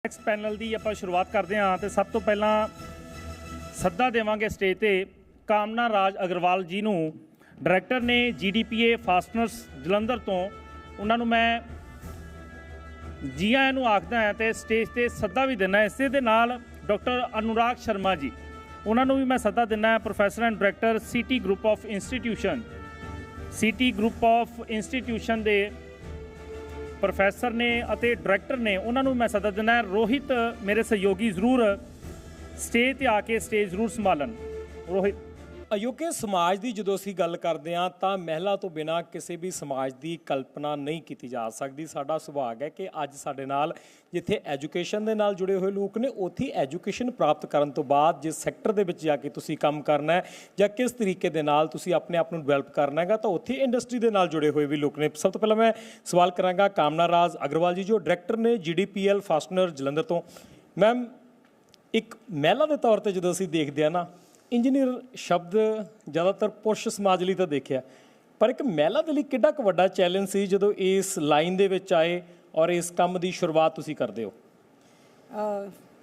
Next panel ਦੀ ਆਪਾਂ ਸ਼ੁਰੂਆਤ ਕਰਦੇ ਹਾਂ ਤੇ ਸਭ ਤੋਂ ਪਹਿਲਾਂ ਸੱਦਾ ਦੇਵਾਂਗੇ ਸਟੇਜ ਤੇ ਕਾਮਨਾ ਰਾਜ ਅਗਰਵਾਲ ਜੀ ਨੂੰ। ਡਾਇਰੈਕਟਰ ਨੇ GDPA ਫਾਸਟਨਰਸ ਜਲੰਧਰ ਤੋਂ। ਉਹਨਾਂ ਨੂੰ ਮੈਂ ਜੀ ਆਇਆਂ ਨੂੰ ਆਖਦਾ ਹਾਂ ਤੇ ਸਟੇਜ ਤੇ ਸੱਦਾ ਵੀ ਦਿੰਦਾ। ਇਸੇ ਦੇ ਨਾਲ ਡਾਕਟਰ ਅਨੁਰਾਗ ਸ਼ਰਮਾ ਜੀ, ਉਹਨਾਂ ਨੂੰ ਵੀ ਮੈਂ ਸੱਦਾ ਦਿੰਦਾ। Professor and director CT group of institution, CT group of institution ਦੇ ਪ੍ਰੋਫੈਸਰ ਨੇ ਅਤੇ ਡਾਇਰੈਕਟਰ ਨੇ, ਉਹਨਾਂ ਨੂੰ ਮੈਂ ਸੱਦਾ ਦਿੰਦਾ। ਰੋਹਿਤ ਮੇਰੇ ਸਹਿਯੋਗੀ ਜ਼ਰੂਰ ਸਟੇਜ ਤੇ ਆ ਕੇ ਸਟੇਜ ਜ਼ਰੂਰ ਸੰਭਾਲਣ। ਰੋਹਿਤ। ਅਯੋਗੇ ਸਮਾਜ ਦੀ ਜਦੋਂ ਅਸੀਂ ਗੱਲ ਕਰਦੇ ਹਾਂ ਤਾਂ ਮਹਿਲਾ ਤੋਂ ਬਿਨਾਂ ਕਿਸੇ ਵੀ ਸਮਾਜ ਦੀ ਕਲਪਨਾ ਨਹੀਂ ਕੀਤੀ ਜਾ ਸਕਦੀ। ਸਾਡਾ ਸੁਭਾਗ ਹੈ ਕਿ ਅੱਜ ਸਾਡੇ ਨਾਲ ਜਿੱਥੇ ਐਜੂਕੇਸ਼ਨ ਦੇ ਨਾਲ ਜੁੜੇ ਹੋਏ ਲੋਕ ਨੇ, ਉੱਥੇ ਐਜੂਕੇਸ਼ਨ ਪ੍ਰਾਪਤ ਕਰਨ ਤੋਂ ਬਾਅਦ ਜਿਸ ਸੈਕਟਰ ਦੇ ਵਿੱਚ ਜਾ ਕੇ ਤੁਸੀਂ ਕੰਮ ਕਰਨਾ ਹੈ ਜਾਂ ਕਿਸ ਤਰੀਕੇ ਦੇ ਨਾਲ ਤੁਸੀਂ ਆਪਣੇ ਆਪ ਨੂੰ ਡਿਵੈਲਪ ਕਰਨਾ ਹੈਗਾ, ਤਾਂ ਉੱਥੇ ਇੰਡਸਟਰੀ ਦੇ ਨਾਲ ਜੁੜੇ ਹੋਏ ਵੀ ਲੋਕ ਨੇ। ਸਭ ਤੋਂ ਪਹਿਲਾਂ ਮੈਂ ਸਵਾਲ ਕਰਾਂਗਾ ਕਾਮਨਾ ਰਾਜ ਅਗਰਵਾਲ ਜੀ, ਜੋ ਡਾਇਰੈਕਟਰ ਨੇ GDPL ਫਾਸਟਨਰ ਜਲੰਧਰ ਤੋਂ। ਮੈਮ, ਇੱਕ ਮਹਿਲਾ ਦੇ ਤੌਰ 'ਤੇ ਜਦੋਂ ਅਸੀਂ ਦੇਖਦੇ ਹਾਂ ਨਾ, ਇੰਜੀਨੀਅਰ ਸ਼ਬਦ ਜ਼ਿਆਦਾਤਰ ਪੁਰਸ਼ ਸਮਾਜ ਲਈ ਤਾਂ ਦੇਖਿਆ, ਪਰ ਇੱਕ ਮਹਿਲਾ ਦੇ ਲਈ ਕਿੱਡਾ ਕੁ ਵੱਡਾ ਚੈਲੰਜ ਸੀ ਜਦੋਂ ਇਸ ਲਾਈਨ ਦੇ ਵਿੱਚ ਆਏ ਔਰ ਇਸ ਕੰਮ ਦੀ शुरुआत ਤੁਸੀਂ ਕਰਦੇ हो?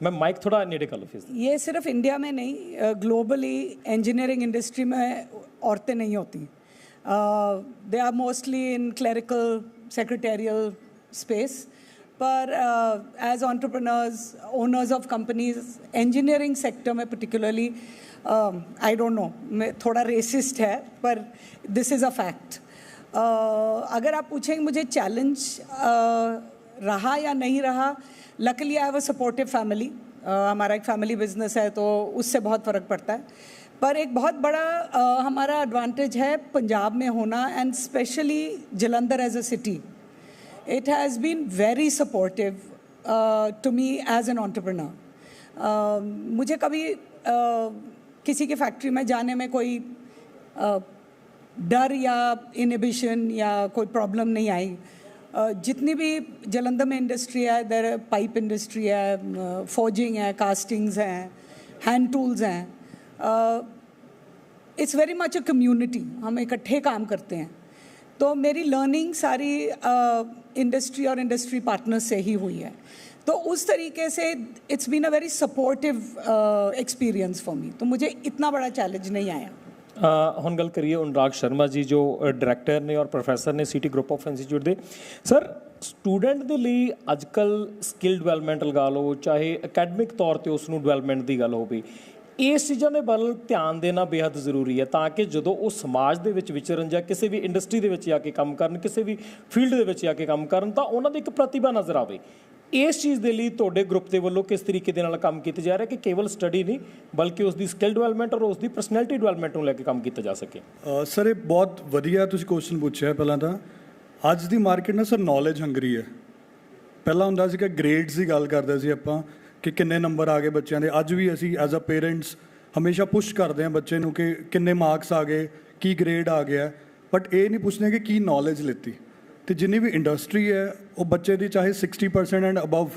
मैं माइक थोड़ा नेड़े कर लो फिर। ये सिर्फ इंडिया में नहीं, ग्लोबली इंजीनियरिंग इंडस्ट्री में औरतें नहीं होती। They are mostly in clerical secretarial space, पर as entrepreneurs, owners of companies, engineering sector में पर्टिकुलरली आई डोंट नो, मैं थोड़ा रेसिस्ट है पर दिस इज़ अ फैक्ट। अगर आप पूछेंगे मुझे चैलेंज रहा या नहीं रहा, luckily I have a supportive family. हमारा एक फैमिली बिजनेस है तो उससे बहुत फ़र्क पड़ता है। पर एक बहुत बड़ा हमारा एडवांटेज है पंजाब में होना, and specially Jalandhar as a city. It has been very supportive to me as an entrepreneur. मुझे कभी किसी की फैक्ट्री में जाने में कोई डर या इनहिबिशन या कोई प्रॉब्लम नहीं आई। जितनी भी जलंधर में इंडस्ट्री है, इधर पाइप इंडस्ट्री है, फोर्जिंग है, कास्टिंग्स हैं, हैंड टूल्स हैं, it's very much a community. हम इकट्ठे काम करते हैं, तो मेरी लर्निंग सारी इंडस्ट्री और इंडस्ट्री पार्टनर्स से ही हुई है। तो उस तरीके से it's been a very supportive experience for me, तो मुझे इतना बड़ा चैलेंज नहीं आया। ਹੁਣ ਗੱਲ ਕਰੀਏ ਅਨੁਰਾਗ ਸ਼ਰਮਾ ਜੀ, ਜੋ ਡਾਇਰੈਕਟਰ ਨੇ ਔਰ ਪ੍ਰੋਫੈਸਰ ਨੇ CT ਗਰੁੱਪ ਆਫ ਇੰਸਟੀਚਿਊਟ ਦੇ। ਸਰ, ਸਟੂਡੈਂਟ ਦੇ ਲਈ ਅੱਜ ਕੱਲ੍ਹ ਸਕਿੱਲ ਡਿਵੈਲਪਮੈਂਟ ਲਗਾ ਲਓ, ਚਾਹੇ ਅਕੈਡਮਿਕ ਤੌਰ 'ਤੇ ਉਸ ਨੂੰ ਡਿਵੈਲਪਮੈਂਟ ਦੀ ਗੱਲ ਹੋਵੇ, ਇਸ ਚੀਜ਼ਾਂ ਦੇ ਵੱਲ ਧਿਆਨ ਦੇਣਾ ਬੇਹੱਦ ਜ਼ਰੂਰੀ ਹੈ, ਤਾਂ ਕਿ ਜਦੋਂ ਉਹ ਸਮਾਜ ਦੇ ਵਿੱਚ ਵਿਚਰਨ ਜਾਂ ਕਿਸੇ ਵੀ ਇੰਡਸਟਰੀ ਦੇ ਵਿੱਚ ਜਾ ਕੇ ਕੰਮ ਕਰਨ, ਕਿਸੇ ਵੀ ਫੀਲਡ ਦੇ ਵਿੱਚ ਜਾ ਕੇ ਕੰਮ ਕਰਨ, ਤਾਂ ਉਹਨਾਂ ਦੀ ਇੱਕ ਪ੍ਰਤਿਭਾ ਨਜ਼ਰ ਆਵੇ। ਇਸ ਚੀਜ਼ ਦੇ ਲਈ ਤੁਹਾਡੇ ਗਰੁੱਪ ਦੇ ਵੱਲੋਂ ਕਿਸ ਤਰੀਕੇ ਦੇ ਨਾਲ ਕੰਮ ਕੀਤਾ ਜਾ ਰਿਹਾ ਕਿ ਕੇਵਲ ਸਟੱਡੀ ਨਹੀਂ ਬਲਕਿ ਉਸ ਦੀ ਸਕਿੱਲ ਡਿਵੈਲਪਮੈਂਟ ਔਰ ਉਸ ਦੀ ਪਰਸਨੈਲਿਟੀ ਡਿਵੈਲਪਮੈਂਟ ਨੂੰ ਲੈ ਕੇ ਕੰਮ ਕੀਤਾ ਜਾ ਸਕੇ? ਸਰ, ਇਹ ਬਹੁਤ ਵਧੀਆ ਤੁਸੀਂ ਕੁਐਸਚਨ ਪੁੱਛਿਆ। ਪਹਿਲਾਂ ਤਾਂ ਅੱਜ ਦੀ ਮਾਰਕੀਟ ਨਾ ਸਰ ਨੌਲੇਜ ਹੰਗਰੀ ਹੈ। ਪਹਿਲਾਂ ਹੁੰਦਾ ਸੀ ਕਿ ਗ੍ਰੇਡਸ ਦੀ ਗੱਲ ਕਰਦੇ ਸੀ ਆਪਾਂ ਕਿ ਕਿੰਨੇ ਨੰਬਰ ਆ ਗਏ ਬੱਚਿਆਂ ਦੇ। ਅੱਜ ਵੀ ਅਸੀਂ ਐਜ਼ ਅ ਪੇਰੈਂਟਸ ਹਮੇਸ਼ਾ ਪੁਸ਼ ਕਰਦੇ ਹਾਂ ਬੱਚੇ ਨੂੰ ਕਿ ਕਿੰਨੇ ਮਾਰਕਸ ਆ ਗਏ, ਕੀ ਗ੍ਰੇਡ ਆ ਗਿਆ, ਬਟ ਇਹ ਨਹੀਂ ਪੁੱਛਦੇ ਕਿ ਕੀ ਨੌਲੇਜ ਲਿੱਤੀ। ਅਤੇ ਜਿੰਨੀ ਵੀ ਇੰਡਸਟਰੀ ਹੈ ਉਹ ਬੱਚੇ ਦੀ ਚਾਹੇ 60% ਐਂਡ ਅਬਵ,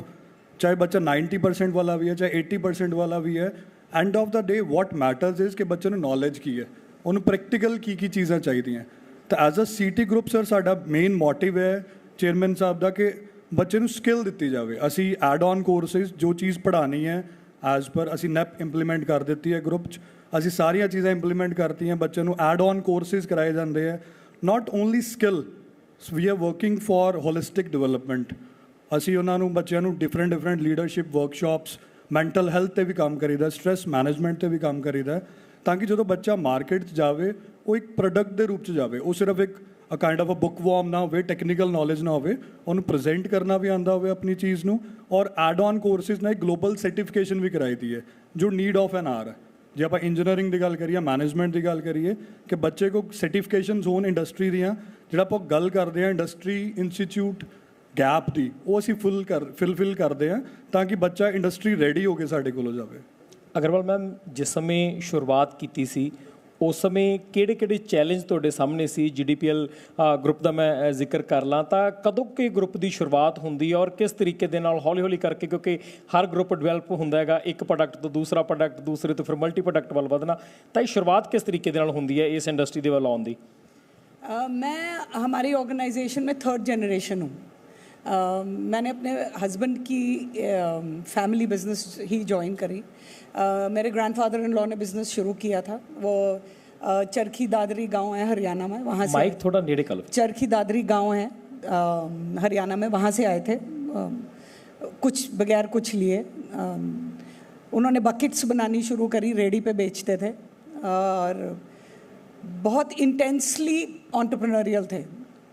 ਚਾਹੇ ਬੱਚਾ 90% ਵਾਲਾ ਵੀ ਹੈ, ਚਾਹੇ 80% ਵਾਲਾ ਵੀ ਹੈ, end of the day what matters is ਕਿ ਬੱਚੇ ਨੂੰ ਨੌਲੇਜ ਕੀ ਹੈ, ਉਹਨੂੰ ਪ੍ਰੈਕਟੀਕਲ ਕੀ ਕੀ ਚੀਜ਼ਾਂ ਚਾਹੀਦੀਆਂ। ਤਾਂ as a CT group sir ਸਾਡਾ ਮੇਨ ਮੋਟਿਵ ਹੈ ਚੇਅਰਮੈਨ ਸਾਹਿਬ ਦਾ ਕਿ ਬੱਚੇ ਨੂੰ ਸਕਿੱਲ ਦਿੱਤੀ ਜਾਵੇ। ਅਸੀਂ ਐਡ ਔਨ ਕੋਰਸਿਸ ਜੋ ਚੀਜ਼ ਪੜ੍ਹਾਉਣੀ ਹੈ ਐਜ਼ ਪਰ ਅਸੀਂ NEP ਇੰਪਲੀਮੈਂਟ ਕਰ ਦਿੱਤੀ ਹੈ ਗਰੁੱਪ 'ਚ। ਅਸੀਂ ਸਾਰੀਆਂ ਚੀਜ਼ਾਂ ਇੰਪਲੀਮੈਂਟ ਕਰਤੀਆਂ, ਬੱਚੇ ਨੂੰ ਐਡ ਔਨ ਕੋਰਸਿਸ ਕਰਾਏ ਜਾਂਦੇ ਹੈ। Not only skill, we are working for holistic development. ਅਸੀਂ ਉਹਨਾਂ ਨੂੰ ਬੱਚਿਆਂ ਨੂੰ different leadership workshops, mental health 'ਤੇ ਵੀ ਕੰਮ ਕਰੀਦਾ, ਸਟ੍ਰੈਸ ਮੈਨੇਜਮੈਂਟ 'ਤੇ ਵੀ ਕੰਮ ਕਰੀਦਾ, ਤਾਂ ਕਿ ਜਦੋਂ ਬੱਚਾ ਮਾਰਕੀਟ 'ਚ ਜਾਵੇ ਉਹ ਇੱਕ ਪ੍ਰੋਡਕਟ ਦੇ ਰੂਪ 'ਚ ਜਾਵੇ। ਉਹ ਸਿਰਫ ਇੱਕ ਕਾइंड ऑफ अ बुक वॉर्म ना हो, टैक्नीकल नॉलेज ना हो, उन्होंने प्रेजेंट करना भी आंदा हो अपनी चीज़ नू। और एड ऑन कोर्सिस ने ग्लोबल सर्टिफिकेशन भी कराई दी है जो नीड ऑफ एन आर है। जे आप इंजीनियरिंग की गल करिए, मैनेजमेंट की गल करिए कि बच्चे को सर्टिफिकेशन होन इंडस्ट्री दियाँ, जो आप गल करते हैं इंडस्ट्री इंस्टीट्यूट गैप की, वो असी फिल करते हैं ताकि बच्चा इंडस्ट्री रेडी होकर साढ़े कोल जाए। अग्रवाल मैम, जिस समय शुरुआत की सी उस समय किहड़े चैलेंज तुहाडे सामने सी? GDPL ग्रुप का मैं जिक्र कर ਲਾਂ ਤਾਂ कदों के ग्रुप की शुरुआत होंदी है और किस तरीके दे नाल हौली हौली करके, क्योंकि हर ग्रुप डिवेलप होंदा हैगा, एक प्रोडक्ट तो दूसरा प्रोडक्ट, दूसरे तो फिर मल्टी प्रोडक्ट वाल वधना, तो ये शुरुआत किस तरीके दे नाल होंदी है इस इंडस्ट्री दे वाल आउण दी? मैं हमारी ऑर्गेनाइजेशन में 3rd जनरेशन हूँ। मैंने अपने हस्बैंड की फैमिली बिजनेस ही ज्वाइन करी। मेरे ग्रैंडफादर इन लॉ ने बिजनेस शुरू किया था, वो चरखी दादरी गांव है हरियाणा में, वहाँ से माइक थोड़ा नेड़े कर लो। चरखी दादरी गांव है हरियाणा में, वहाँ से आए थे कुछ बगैर कुछ लिए। उन्होंने बकेट्स बनानी शुरू करी, रेडी पे बेचते थे और बहुत इंटेंसली एंटरप्रेन्योरियल थे।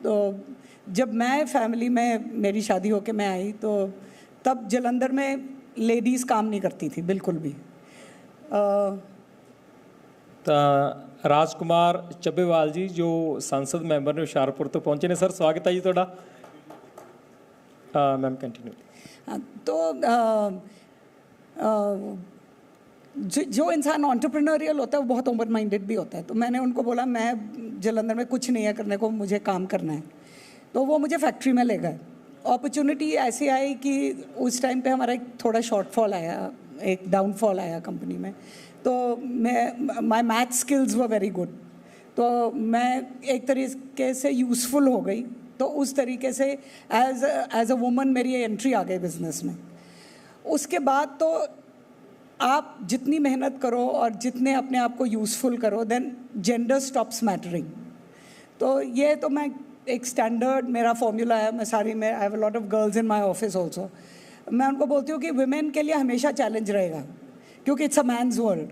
तो जब मैं फैमिली में मेरी शादी होके मैं आई तो तब जलंधर में लेडीज़ काम नहीं करती थी बिल्कुल भी। ਤਾਂ ਰਾਜਕੁਮਾਰ ਚੱਬੇਵਾਲ ਜੀ ਜੋ ਸੰਸਦ ਮੈਂਬਰ ਨੇ ਹੁਸ਼ਿਆਰਪੁਰ ਤੋਂ ਪਹੁੰਚੇ ਨੇ, ਸਰ ਸਵਾਗਤ ਹੈ ਜੀ ਤੁਹਾਡਾ। Ma'am continue. हाँ, तो जो इंसान एंटरप्रेन्योरियल होता है वो बहुत ओपन माइंडेड भी होता है। तो मैंने उनको बोला मैं जलंधर में कुछ नहीं है करने को, मुझे काम करना है। तो वो मुझे फैक्ट्री में ले गए। अपॉर्चुनिटी ऐसी आई कि उस टाइम पे हमारा एक थोड़ा शॉर्टफॉल आया, एक डाउनफॉल आया कंपनी में। तो मैं my math skills were very good, तो मैं एक तरीके से यूज़फुल हो गई। तो उस तरीके से एज अ वुमन मेरी एंट्री आ गई बिजनेस में। उसके बाद तो आप जितनी मेहनत करो और जितने अपने आप को यूज़फुल करो, देन जेंडर स्टॉप्स मैटरिंग। तो ये तो मैं एक स्टैंडर्ड मेरा फॉर्मूला है। मैं I have a lot of girls in my office also. मैं उनको बोलती हूँ कि वुमेन के लिए हमेशा चैलेंज रहेगा, क्योंकि it's a man's world.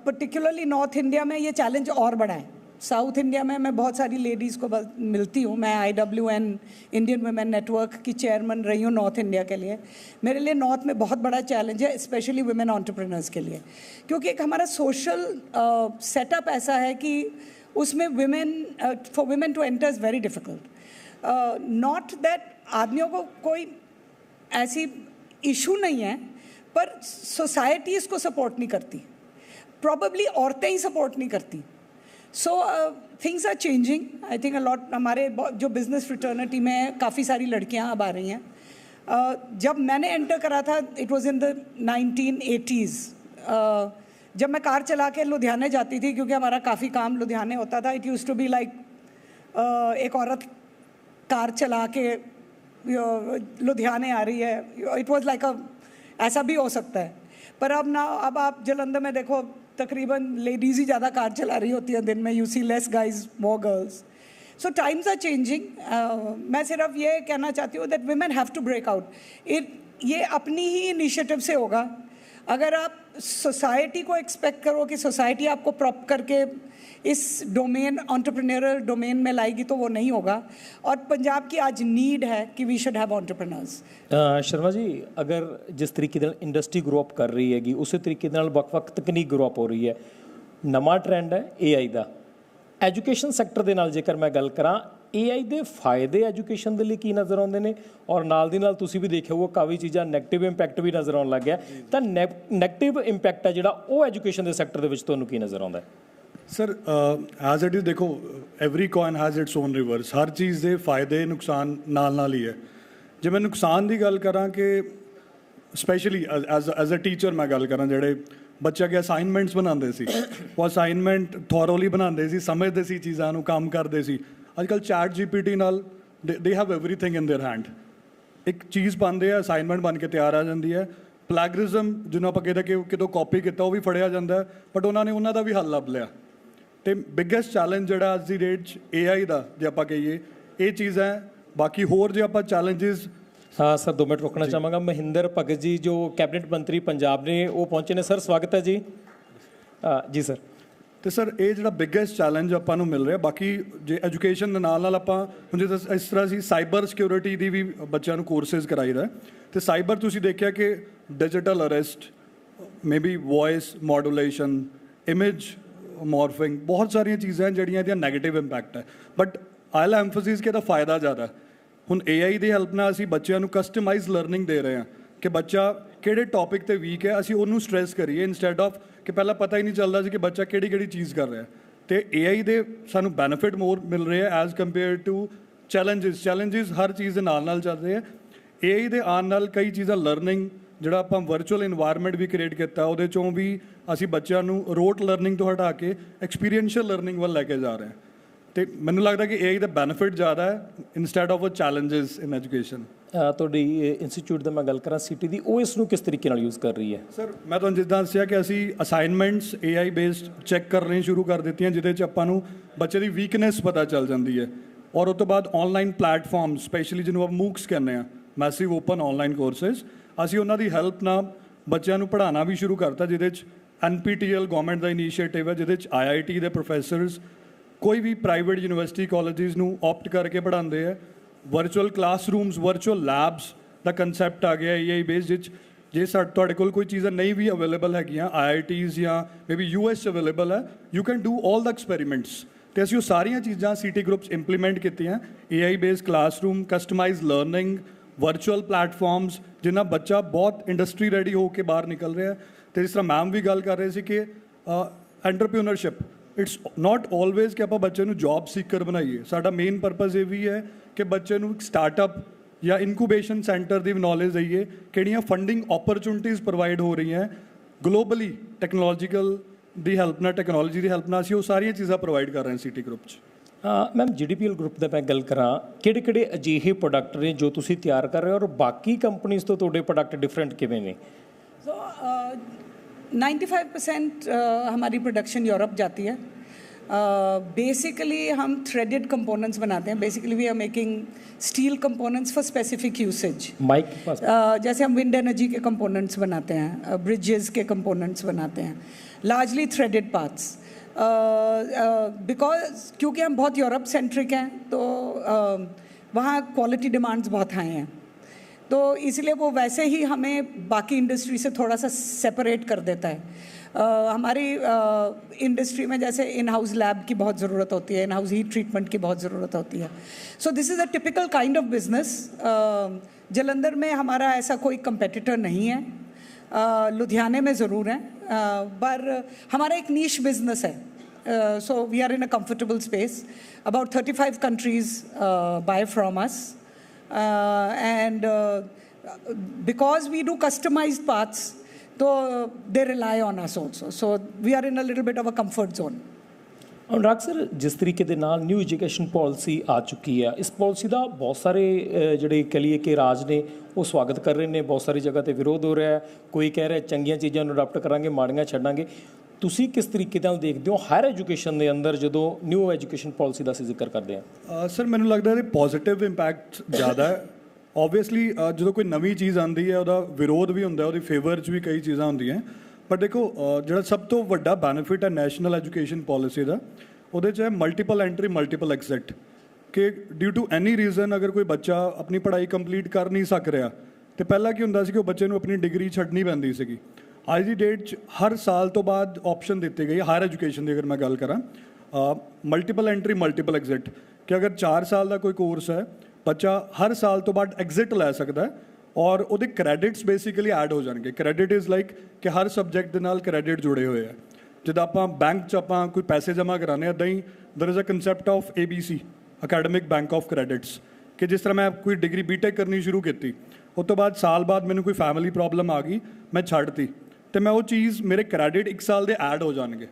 Particularly north India में ये चैलेंज और बड़ा है। साउथ इंडिया में मैं बहुत सारी लेडीज़ को मिलती हूँ। मैं IWN इंडियन वुमेन नेटवर्क की चेयरमैन रही हूँ नॉर्थ इंडिया के लिए। मेरे लिए नॉर्थ में बहुत बड़ा चैलेंज है, स्पेशली वुमेन एंटरप्रेन्योर्स के लिए, क्योंकि एक हमारा सोशल सेटअप ऐसा है कि उसमें for women to enter is very difficult. Not that आदमियों को कोई ऐसी इशू नहीं है, पर सोसाइटी इसको सपोर्ट नहीं करती, प्रॉबली औरतें ही सपोर्ट नहीं करती। So things are changing I think a lot. हमारे जो बिजनेस फ्रेटर्निटी में काफ़ी सारी लड़कियां अब आ रही हैं। जब मैंने एंटर करा था it was in the 1980s। जब मैं कार चला के लुधियाने जाती थी, क्योंकि हमारा काफ़ी काम लुधियाने होता था, it use to be like एक औरत कार चला के लुधियाने आ रही है, इट वाज लाइक ऐसा भी हो सकता है। पर अब आप जलंधर में देखो तकरीबन लेडीज़ ही ज़्यादा कार चला रही होती है दिन में। You see less guys more girls. So times are changing. मैं सिर्फ ये कहना चाहती हूँ that women have to break out. ये अपनी ही इनिशिएटिव से होगा। अगर आप सोसाइटी को एक्सपेक्ट करो कि सोसाइटी आपको प्रॉप करके इस डोमेन एंटरप्रेन्योरल डोमेन में लाएगी, तो वो नहीं होगा। और पंजाब की आज नीड है कि we should have entrepreneurs. Sharma ji, ਅਗਰ ਜਿਸ ਤਰੀਕੇ ਨਾਲ ਇੰਡਸਟਰੀ ਗਰੋ ਅਪ ਕਰ ਰਹੀ ਹੈਗੀ, ਉਸੇ ਤਰੀਕੇ ਨਾਲ ਵੱਖ-ਵੱਖ ਤਕਨੀਕ ਗਰੋ ਅਪ ਹੋ ਰਹੀ ਹੈ। ਨਵਾਂ ਟ੍ਰੈਂਡ ਹੈ AI ਦਾ। ਐਜੂਕੇਸ਼ਨ ਸੈਕਟਰ ਦੇ ਨਾਲ ਜੇਕਰ ਮੈਂ ਗੱਲ ਕਰਾਂ, AI ਦੇ ਫਾਇਦੇ ਐਜੂਕੇਸ਼ਨ ਦੇ ਲਈ ਕੀ ਨਜ਼ਰ ਆਉਂਦੇ ਨੇ, ਔਰ ਨਾਲ ਦੀ ਨਾਲ ਤੁਸੀਂ ਵੀ ਦੇਖਿਆ ਹੋਊਗਾ ਕਾਫੀ ਚੀਜ਼ਾਂ ਨੈਗੇਟਿਵ ਇੰਪੈਕਟ ਵੀ ਨਜ਼ਰ ਆਉਣ ਲੱਗ ਗਿਆ। ਤਾਂ ਨੈਗੇਟਿਵ ਇੰਪੈਕਟ ਹੈ ਜਿਹੜਾ, ਉਹ ਐਜੂਕੇਸ਼ਨ ਦੇ ਸੈਕਟਰ ਦੇ ਵਿੱਚ ਤੁਹਾਨੂੰ ਕੀ ਨਜ਼ਰ ਆਉਂਦਾ ਹੈ? ਸਰ ਐਜ਼ ਇਟ ਇਜ਼ ਦੇਖੋ, every coin has its own reverse. ਹਰ ਚੀਜ਼ ਦੇ ਫਾਇਦੇ ਨੁਕਸਾਨ ਨਾਲ ਨਾਲ ਹੀ ਹੈ। ਜੇ ਮੈਂ ਨੁਕਸਾਨ ਦੀ ਗੱਲ ਕਰਾਂ ਕਿ ਸਪੈਸ਼ਲੀ ਐਜ਼ ਅ ਟੀਚਰ ਮੈਂ ਗੱਲ ਕਰਾਂ, ਜਿਹੜੇ ਬੱਚੇ ਅੱਗੇ ਅਸਾਈਨਮੈਂਟਸ ਬਣਾਉਂਦੇ ਸੀ, ਉਹ ਅਸਾਈਨਮੈਂਟ ਥੋਰੋਲੀ ਬਣਾਉਂਦੇ ਸੀ, ਸਮਝਦੇ ਸੀ ਚੀਜ਼ਾਂ ਨੂੰ, ਕੰਮ ਕਰਦੇ ਸੀ। ਅੱਜ ਕੱਲ੍ਹ ਚੈਟ GPT ਨਾਲ they have everything in there hand. ਇੱਕ ਚੀਜ਼ ਪਾਉਂਦੇ ਆ, ਅਸਾਈਨਮੈਂਟ ਬਣ ਕੇ ਤਿਆਰ ਆ ਜਾਂਦੀ ਹੈ। ਪਲੈਗਰਿਜ਼ਮ ਜਿਹਨੂੰ ਆਪਾਂ ਕਹਿੰਦੇ ਕਿ ਕਿਤੋਂ ਕਾਪੀ ਕੀਤਾ, ਉਹ ਵੀ ਫੜਿਆ ਜਾਂਦਾ, ਬਟ ਉਹਨਾਂ ਨੇ ਉਹਨਾਂ ਦਾ ਵੀ ਹੱਲ ਲੱਭ ਲਿਆ। ਅਤੇ ਬਿਗੈਸਟ ਚੈਲੰਜ ਜਿਹੜਾ ਅੱਜ ਦੀ ਡੇਟ 'ਚ AI ਦਾ ਜੇ ਆਪਾਂ ਕਹੀਏ, ਇਹ ਚੀਜ਼ ਹੈ। ਬਾਕੀ ਹੋਰ ਜੇ ਆਪਾਂ ਚੈਲੰਜਿਸ। हाँ सर, 2 मिनट रोकना चाहूँगा। महेंद्र भगत जी जो कैबिनेट मंत्री पंजाब ने, वो पहुँचे ने। सर स्वागत है जी। जी सर। ਤੇ ਸਰ ਇਹ ਜਿਹੜਾ ਬਿਗੈਸਟ ਚੈਲੰਜ ਆਪਾਂ ਨੂੰ ਮਿਲ ਰਿਹਾ, ਬਾਕੀ ਜੇ ਐਜੂਕੇਸ਼ਨ ਦੇ ਨਾਲ ਨਾਲ ਆਪਾਂ ਹੁਣ ਜਿੱਦਾਂ ਇਸ ਤਰ੍ਹਾਂ ਅਸੀਂ ਸਾਈਬਰ ਸਿਕਿਉਰਿਟੀ ਦੀ ਵੀ ਬੱਚਿਆਂ ਨੂੰ ਕੋਰਸਿਸ ਕਰਾਈਦਾ। ਅਤੇ ਸਾਈਬਰ ਤੁਸੀਂ ਦੇਖਿਆ ਕਿ digital arrest, maybe voice modulation, image morphing, ਬਹੁਤ ਸਾਰੀਆਂ ਚੀਜ਼ਾਂ ਜਿਹੜੀਆਂ ਇਹਦੀਆਂ ਨੈਗੇਟਿਵ ਇੰਪੈਕਟ ਹੈ। ਬਟ ਆਈਲ ਐਮਫਸਿਸ ਕਿ ਇਹਦਾ ਫਾਇਦਾ ਜ਼ਿਆਦਾ। ਹੁਣ AI ਦੀ ਹੈਲਪ ਨਾਲ ਅਸੀਂ ਬੱਚਿਆਂ ਨੂੰ ਕਸਟਮਾਈਜ਼ ਲਰਨਿੰਗ ਦੇ ਰਹੇ ਹਾਂ ਕਿ ਬੱਚਾ ਕਿਹੜੇ ਟੌਪਿਕ 'ਤੇ ਵੀਕ ਹੈ, ਅਸੀਂ ਉਹਨੂੰ ਸਟਰੈਸ ਕਰੀਏ ਇੰਸਟੈਡ ਆਫ ਕਿ ਪਹਿਲਾਂ ਪਤਾ ਹੀ ਨਹੀਂ ਚੱਲਦਾ ਸੀ ਕਿ ਬੱਚਾ ਕਿਹੜੀ ਕਿਹੜੀ ਚੀਜ਼ ਕਰ ਰਿਹਾ। ਅਤੇ AI ਦੇ ਸਾਨੂੰ ਬੈਨੀਫਿਟ ਮੋਰ ਮਿਲ ਰਹੇ ਆ ਐਜ਼ ਕੰਪੇਅਰ ਟੂ ਚੈਲੰਜਿਸ ਹਰ ਚੀਜ਼ ਦੇ ਨਾਲ ਨਾਲ ਚੱਲ ਰਹੇ ਆ। AI ਦੇ ਆਉਣ ਨਾਲ ਕਈ ਚੀਜ਼ਾਂ ਲਰਨਿੰਗ, ਜਿਹੜਾ ਆਪਾਂ ਵਰਚੁਅਲ ਇਨਵਾਇਰਮੈਂਟ ਵੀ ਕ੍ਰੀਏਟ ਕੀਤਾ, ਉਹਦੇ 'ਚੋਂ ਵੀ ਅਸੀਂ ਬੱਚਿਆਂ ਨੂੰ ਰੋਟ ਲਰਨਿੰਗ ਤੋਂ ਹਟਾ ਕੇ ਐਕਸਪੀਰੀਐਂਸ਼ੀਅਲ ਲਰਨਿੰਗ ਵੱਲ ਲੈ ਕੇ ਜਾ ਰਹੇ ਹਾਂ। ਤੇ ਮੈਨੂੰ ਲੱਗਦਾ ਕਿ AI ਦਾ ਬੈਨੀਫਿਟ ਜ਼ਿਆਦਾ ਹੈ instead of challenges in education. ਤੁਹਾਡੀ ਇੰਸਟੀਚਿਊਟ ਦਾ ਮੈਂ ਗੱਲ ਕਰਾਂ ਸਿਟੀ ਦੀ, ਉਹ ਇਸ ਨੂੰ ਕਿਸ ਤਰੀਕੇ ਨਾਲ ਯੂਜ਼ ਕਰ ਰਹੀ ਹੈ? ਸਰ ਮੈਂ ਤੁਹਾਨੂੰ ਜਿੱਦਾਂ ਦੱਸਿਆ ਕਿ ਅਸੀਂ ਅਸਾਈਨਮੈਂਟਸ AI ਬੇਸਡ ਚੈੱਕ ਕਰਨੀ ਸ਼ੁਰੂ ਕਰ ਦਿੱਤੀਆਂ, ਜਿਹਦੇ 'ਚ ਆਪਾਂ ਨੂੰ ਬੱਚੇ ਦੀ ਵੀਕਨੈਸ ਪਤਾ ਚੱਲ ਜਾਂਦੀ ਹੈ। ਔਰ ਉਸ ਤੋਂ ਬਾਅਦ ਆਨਲਾਈਨ ਪਲੇਟਫਾਰਮ, ਸਪੈਸ਼ਲੀ ਜਿਹਨੂੰ ਆਪਾਂ MOOCs ਕਹਿੰਦੇ ਆ, ਮੈਸਿਵ ਓਪਨ ਆਨਲਾਈਨ ਕੋਰਸਿਸ, ਅਸੀਂ ਉਹਨਾਂ ਦੀ ਹੈਲਪ ਨਾਲ ਬੱਚਿਆਂ ਨੂੰ ਪੜ੍ਹਾਉਣਾ ਵੀ ਸ਼ੁਰੂ ਕਰਤਾ, ਜਿਹਦੇ 'ਚ NPTEL ਗਵਰਨਮੈਂਟ ਦਾ ਇਨੀਸ਼ੀਏਟਿਵ ਹੈ, ਜਿਹਦੇ 'ਚ IIT ਦੇ ਪ੍ਰੋਫੈਸਰਸ ਕੋਈ ਵੀ ਪ੍ਰਾਈਵੇਟ ਯੂਨੀਵਰਸਿਟੀ ਕਾਲਜਿਸ ਨੂੰ ਆਪਟ ਕਰਕੇ ਪੜ੍ਹਾਉਂਦੇ ਆ। ਵਰਚੁਅਲ ਕਲਾਸਰੂਮਸ, ਵਰਚੁਅਲ ਲੈਬਸ ਦਾ ਕੰਸੈਪਟ ਆ ਗਿਆ AI ਬੇਸ, ਜਿਸ ਜੇ ਤੁਹਾਡੇ ਕੋਲ ਕੋਈ ਚੀਜ਼ਾਂ ਨਹੀਂ ਵੀ ਅਵੇਲੇਬਲ ਹੈਗੀਆਂ IITs ਜਾਂ ਮੇਬੀ US 'ਚ ਅਵੇਲੇਬਲ ਹੈ, you can do all the experiments. ਤੇ ਅਸੀਂ ਉਹ ਸਾਰੀਆਂ ਚੀਜ਼ਾਂ ਸਿਟੀ ਗਰੁੱਪਸ ਇੰਪਲੀਮੈਂਟ ਕੀਤੀਆਂ, AI base classroom, customise learning, virtual platforms, ਜਿਨ੍ਹਾਂ ਬੱਚਾ ਬਹੁਤ ਇੰਡਸਟਰੀ ਰੈਡੀ ਹੋ ਕੇ ਬਾਹਰ ਨਿਕਲ ਰਿਹਾ। ਤੇ ਜਿਸ ਤਰ੍ਹਾਂ ਮੈਮ ਵੀ ਗੱਲ ਕਰ ਰਹੇ ਸੀ ਕਿ ਐਂਟਰਪ੍ਰੀਨਰਸ਼ਿਪ, ਇਟਸ ਨਾਟ ਆਲਵੇਜ਼ ਕਿ ਆਪਾਂ ਬੱਚੇ ਨੂੰ ਜੌਬ ਸੀਕਰ ਬਣਾਈਏ। ਸਾਡਾ ਮੇਨ ਪਰਪਸ ਇਹ ਵੀ ਹੈ ਕਿ ਬੱਚੇ ਨੂੰ ਇੱਕ ਸਟਾਰਟਅਪ ਜਾਂ ਇਨਕੂਬੇਸ਼ਨ ਸੈਂਟਰ ਦੀ ਨੌਲੇਜ ਦਈਏ, ਕਿਹੜੀਆਂ ਫੰਡਿੰਗ ਓਪਰਚੁਨਿਟੀਜ਼ ਪ੍ਰੋਵਾਈਡ ਹੋ ਰਹੀਆਂ ਗਲੋਬਲੀ ਟੈਕਨੋਲੋਜੀਕਲ ਦੀ ਹੈਲਪ ਨਾਲ, ਟੈਕਨੋਲੋਜੀ ਦੀ ਹੈਲਪ ਨਾਲ ਅਸੀਂ ਉਹ ਸਾਰੀਆਂ ਚੀਜ਼ਾਂ ਪ੍ਰੋਵਾਈਡ ਕਰ ਰਹੇ ਹਾਂ ਸਿਟੀ ਗਰੁੱਪ 'ਚ। ਮੈਮ GDPL ਗਰੁੱਪ ਦਾ ਮੈਂ ਗੱਲ ਕਰਾਂ, ਕਿਹੜੇ ਅਜਿਹੇ ਪ੍ਰੋਡਕਟ ਨੇ ਜੋ ਤੁਸੀਂ ਤਿਆਰ ਕਰ ਰਹੇ ਹੋ ਔਰ ਬਾਕੀ ਕੰਪਨੀਆਂ ਤੋਂ ਤੁਹਾਡੇ ਪ੍ਰੋਡਕਟ ਡਿਫਰੈਂਟ ਕਿਵੇਂ ਨੇ? सो 95% हमारी प्रोडक्शन यूरोप जाती है। बेसिकली हम थ्रेडेड कंपोनेंट्स बनाते हैं। Basically we are making steel components for specific usage. Mic पास जैसे हम विंड एनर्जी के कंपोनेंट्स बनाते हैं, ब्रिजेस के कंपोनेंट्स बनाते हैं, लार्जली थ्रेडेड पार्ट्स। बिकॉज क्योंकि हम बहुत यूरोप सेंट्रिक हैं, तो वहाँ क्वालिटी डिमांड्स बहुत हाई हैं, तो इसलिए वो वैसे ही हमें बाकी इंडस्ट्री से थोड़ा सा सेपरेट कर देता है। हमारी इंडस्ट्री में जैसे इन हाउस लैब की बहुत ज़रूरत होती है, इन हाउस हीट ट्रीटमेंट की बहुत ज़रूरत होती है। So this is a typical kind of business. Jalandhar में हमारा ऐसा कोई कंपेटिटर नहीं है, लुधियाने में ज़रूर है, पर हमारा एक नीश बिजनेस है। So we are in a comfortable space. About 35 countries buy from us. And because we do customized parts, so they rely on us also. So we are in a little bit of a comfort zone. Anurag sir, जिस तरीके ਦੇ ਨਾਲ new education policy ਆ ਚੁੱਕੀ ਹੈ, ਇਸ policy ਦਾ ਬਹੁਤ ਸਾਰੇ ਜਿਹੜੇ ਕਹ ਲਈਏ ਕਿ ਰਾਜ ਨੇ ਉਹ ਸਵਾਗਤ ਕਰ ਰਹੇ ਨੇ, ਬਹੁਤ ਸਾਰੀ ਜਗ੍ਹਾ ਤੇ ਵਿਰੋਧ ਹੋ ਰਿਹਾ ਹੈ। ਕੋਈ ਕਹਿ ਰਿਹਾ ਚੰਗੀਆਂ ਚੀਜ਼ਾਂ ਨੂੰ ਅਡਾਪਟ ਕਰਾਂਗੇ, ਮਾੜੀਆਂ ਛੱਡਾਂਗੇ। ਤੁਸੀਂ ਕਿਸ ਤਰੀਕੇ ਨਾਲ ਦੇਖਦੇ ਹੋ ਹਾਇਰ ਐਜੂਕੇਸ਼ਨ ਦੇ ਅੰਦਰ ਜਦੋਂ ਨਿਊ ਐਜੂਕੇਸ਼ਨ ਪਾਲਿਸੀ ਦਾ ਅਸੀਂ ਜ਼ਿਕਰ ਕਰਦੇ ਹਾਂ? ਸਰ ਮੈਨੂੰ ਲੱਗਦਾ ਇਹਦੇ ਪੋਜ਼ਿਟਿਵ ਇੰਪੈਕਟ ਜ਼ਿਆਦਾ ਹੈ। ਓਬਵੀਅਸਲੀ ਜਦੋਂ ਕੋਈ ਨਵੀਂ ਚੀਜ਼ ਆਉਂਦੀ ਹੈ ਉਹਦਾ ਵਿਰੋਧ ਵੀ ਹੁੰਦਾ, ਉਹਦੀ ਫੇਵਰ 'ਚ ਵੀ ਕਈ ਚੀਜ਼ਾਂ ਹੁੰਦੀਆਂ। ਪਰ ਦੇਖੋ ਜਿਹੜਾ ਸਭ ਤੋਂ ਵੱਡਾ ਬੈਨੀਫਿਟ ਹੈ ਨੈਸ਼ਨਲ ਐਜੂਕੇਸ਼ਨ ਪਾਲਿਸੀ ਦਾ, ਉਹਦੇ 'ਚ ਹੈ ਮਲਟੀਪਲ ਐਂਟਰੀ ਮਲਟੀਪਲ ਐਗਜ਼ਿਟ। ਕਿ ਡਿਊ ਟੂ ਐਨੀ ਰੀਜ਼ਨ ਅਗਰ ਕੋਈ ਬੱਚਾ ਆਪਣੀ ਪੜ੍ਹਾਈ ਕੰਪਲੀਟ ਕਰ ਨਹੀਂ ਸਕ ਰਿਹਾ, ਤੇ ਪਹਿਲਾਂ ਕੀ ਹੁੰਦਾ ਸੀ ਕਿ ਉਹ ਬੱਚੇ ਨੂੰ ਆਪਣੀ ਡਿਗਰੀ ਛੱਡਣੀ ਪੈਂਦੀ ਸੀਗੀ। ਅੱਜ ਦੀ ਡੇਟ 'ਚ ਹਰ ਸਾਲ ਤੋਂ ਬਾਅਦ ਆਪਸ਼ਨ ਦਿੱਤੀ ਗਈ ਹਾਇਰ ਐਜੂਕੇਸ਼ਨ ਦੀ। ਅਗਰ ਮੈਂ ਗੱਲ ਕਰਾਂ ਮਲਟੀਪਲ ਐਂਟਰੀ ਮਲਟੀਪਲ ਐਗਜ਼ਿਟ, ਕਿ ਅਗਰ 4 ਸਾਲ ਦਾ ਕੋਈ ਕੋਰਸ ਹੈ, ਬੱਚਾ ਹਰ ਸਾਲ ਤੋਂ ਬਾਅਦ ਐਗਜ਼ਿਟ ਲੈ ਸਕਦਾ ਹੈ ਔਰ ਉਹਦੇ ਕ੍ਰੈਡਿਟਸ ਬੇਸਿਕਲੀ ਐਡ ਹੋ ਜਾਣਗੇ। ਕ੍ਰੈਡਿਟ ਇਜ਼ ਲਾਈਕ ਕਿ ਹਰ ਸਬਜੈਕਟ ਦੇ ਨਾਲ ਕ੍ਰੈਡਿਟ ਜੁੜੇ ਹੋਏ ਆ। ਜਿੱਦਾਂ ਆਪਾਂ ਬੈਂਕ 'ਚ ਆਪਾਂ ਕੋਈ ਪੈਸੇ ਜਮ੍ਹਾਂ ਕਰਾਉਂਦੇ ਹਾਂ, ਇੱਦਾਂ ਹੀ there is a concept of ABC, academic bank of credits. ਕਿ ਜਿਸ ਤਰ੍ਹਾਂ ਮੈਂ ਕੋਈ ਡਿਗਰੀ BTech ਕਰਨੀ ਸ਼ੁਰੂ ਕੀਤੀ, ਉਸ ਤੋਂ ਬਾਅਦ ਸਾਲ ਬਾਅਦ ਮੈਨੂੰ ਕੋਈ ਫੈਮਿਲੀ ਪ੍ਰੋਬਲਮ ਆ ਗਈ, ਮੈਂ ਛੱਡਤੀ, ਤੇ ਮੈਂ ਉਹ ਚੀਜ਼ ਮੇਰੇ ਕ੍ਰੈਡਿਟ 1 ਸਾਲ ਦੇ ਐਡ ਹੋ ਜਾਣਗੇ।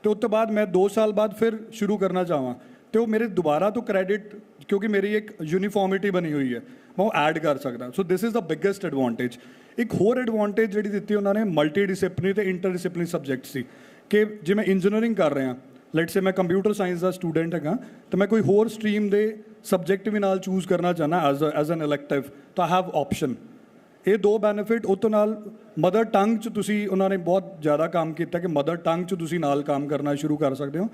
ਤੇ ਉਸ ਤੋਂ ਬਾਅਦ ਮੈਂ 2 ਸਾਲ ਬਾਅਦ ਫਿਰ ਸ਼ੁਰੂ ਕਰਨਾ ਚਾਹਾਂ, ਤੇ ਉਹ ਮੇਰੇ ਦੁਬਾਰਾ ਤੋਂ ਕ੍ਰੈਡਿਟ, ਕਿਉਂਕਿ ਮੇਰੀ ਇੱਕ ਯੂਨੀਫਾਰਮਿਟੀ ਬਣੀ ਹੋਈ ਹੈ, ਮੈਂ ਉਹ ਐਡ ਕਰ ਸਕਦਾ। So this is the biggest advantage. ਇੱਕ ਹੋਰ ਐਡਵਾਂਟੇਜ ਜਿਹੜੀ ਦਿੱਤੀ ਉਹਨਾਂ ਨੇ, ਮਲਟੀ ਡਿਸਿਪਲਿਨਰੀ ਤੇ ਇੰਟਰ ਡਿਸਿਪਲਿਨਰੀ ਸਬਜੈਕਟ ਸੀ। ਕਿ ਜੇ ਮੈਂ ਇੰਜੀਨੀਅਰਿੰਗ ਕਰ ਰਿਹਾ, ਲੈਟਸ ਸੇ ਮੈਂ ਕੰਪਿਊਟਰ ਸਾਇੰਸ ਦਾ ਸਟੂਡੈਂਟ ਹੈਗਾ, ਤਾਂ ਮੈਂ ਕੋਈ ਹੋਰ ਸਟਰੀਮ ਦੇ ਸਬਜੈਕਟ ਵੀ ਨਾਲ ਚੂਜ਼ ਕਰਨਾ ਚਾਹੁੰਦਾ ਐਜ਼ ਐਨ ਇਲੈਕਟਿਵ, ਤਾਂ ਆਈ ਹੈਵ ਆਪਸ਼ਨ। ਇਹ 2 ਬੈਨੀਫਿਟ। ਉਹ ਤੋਂ ਨਾਲ ਮਦਰ ਟੰਗ 'ਚ ਤੁਸੀਂ, ਉਹਨਾਂ ਨੇ ਬਹੁਤ ਜ਼ਿਆਦਾ ਕੰਮ ਕੀਤਾ ਕਿ ਮਦਰ ਟੰਗ 'ਚ ਤੁਸੀਂ ਨਾਲ ਕੰਮ ਕਰਨਾ ਸ਼ੁਰੂ ਕਰ ਸਕਦੇ ਹੋ।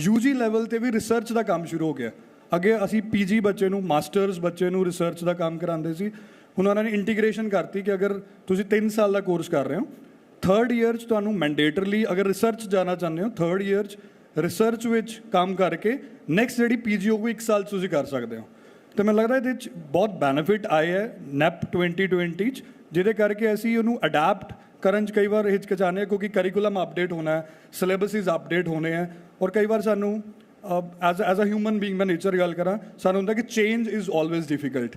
UG ਲੈਵਲ 'ਤੇ ਵੀ ਰਿਸਰਚ ਦਾ ਕੰਮ ਸ਼ੁਰੂ ਹੋ ਗਿਆ। ਅੱਗੇ ਅਸੀਂ PG ਬੱਚੇ ਨੂੰ, ਮਾਸਟਰਸ ਬੱਚੇ ਨੂੰ ਰਿਸਰਚ ਦਾ ਕੰਮ ਕਰਾਉਂਦੇ ਸੀ। ਹੁਣ ਉਹਨਾਂ ਨੇ ਇੰਟੀਗ੍ਰੇਸ਼ਨ ਕਰਤੀ ਕਿ ਅਗਰ ਤੁਸੀਂ 3 ਸਾਲ ਦਾ ਕੋਰਸ ਕਰ ਰਹੇ ਹੋ, 3rd ਈਅਰ 'ਚ ਤੁਹਾਨੂੰ ਮੈਂਡੇਟਰਲੀ ਅਗਰ ਰਿਸਰਚ ਜਾਣਾ ਚਾਹੁੰਦੇ ਹੋ, 3rd ਈਅਰ 'ਚ ਰਿਸਰਚ ਵਿੱਚ ਕੰਮ ਕਰਕੇ ਨੈਕਸਟ ਜਿਹੜੀ PG ਹੋਊਗੀ 1 ਸਾਲ 'ਚ ਤੁਸੀਂ ਕਰ ਸਕਦੇ ਹੋ। ਤੇ ਮੈਨੂੰ ਲੱਗਦਾ ਇਹਦੇ 'ਚ ਬਹੁਤ ਬੈਨੀਫਿਟ ਆਏ ਹੈ NEP 2020 'ਚ, ਜਿਹਦੇ ਕਰਕੇ ਅਸੀਂ ਉਹਨੂੰ ਅਡੈਪਟ ਕਰਨ 'ਚ ਕਈ ਵਾਰ ਹਿਚਕਚਾਉਂਦੇ ਹਾਂ, ਕਿਉਂਕਿ ਕਰਿਕੂਲਮ ਅਪਡੇਟ ਹੋਣਾ ਹੈ, ਸਿਲੇਬਸਿਸ ਅਪਡੇਟ ਹੋਣੇ ਹੈ, ਔਰ ਕਈ ਵਾਰ ਸਾਨੂੰ ਐਜ਼ ਅ ਹਿਊਮਨ ਬੀਇੰਗ ਮੈਂ ਨੇਚਰ ਗੱਲ ਕਰਾਂ, ਸਾਨੂੰ ਹੁੰਦਾ ਕਿ ਚੇਂਜ ਇਜ਼ ਆਲਵੇਜ਼ ਡਿਫੀਕਲਟ,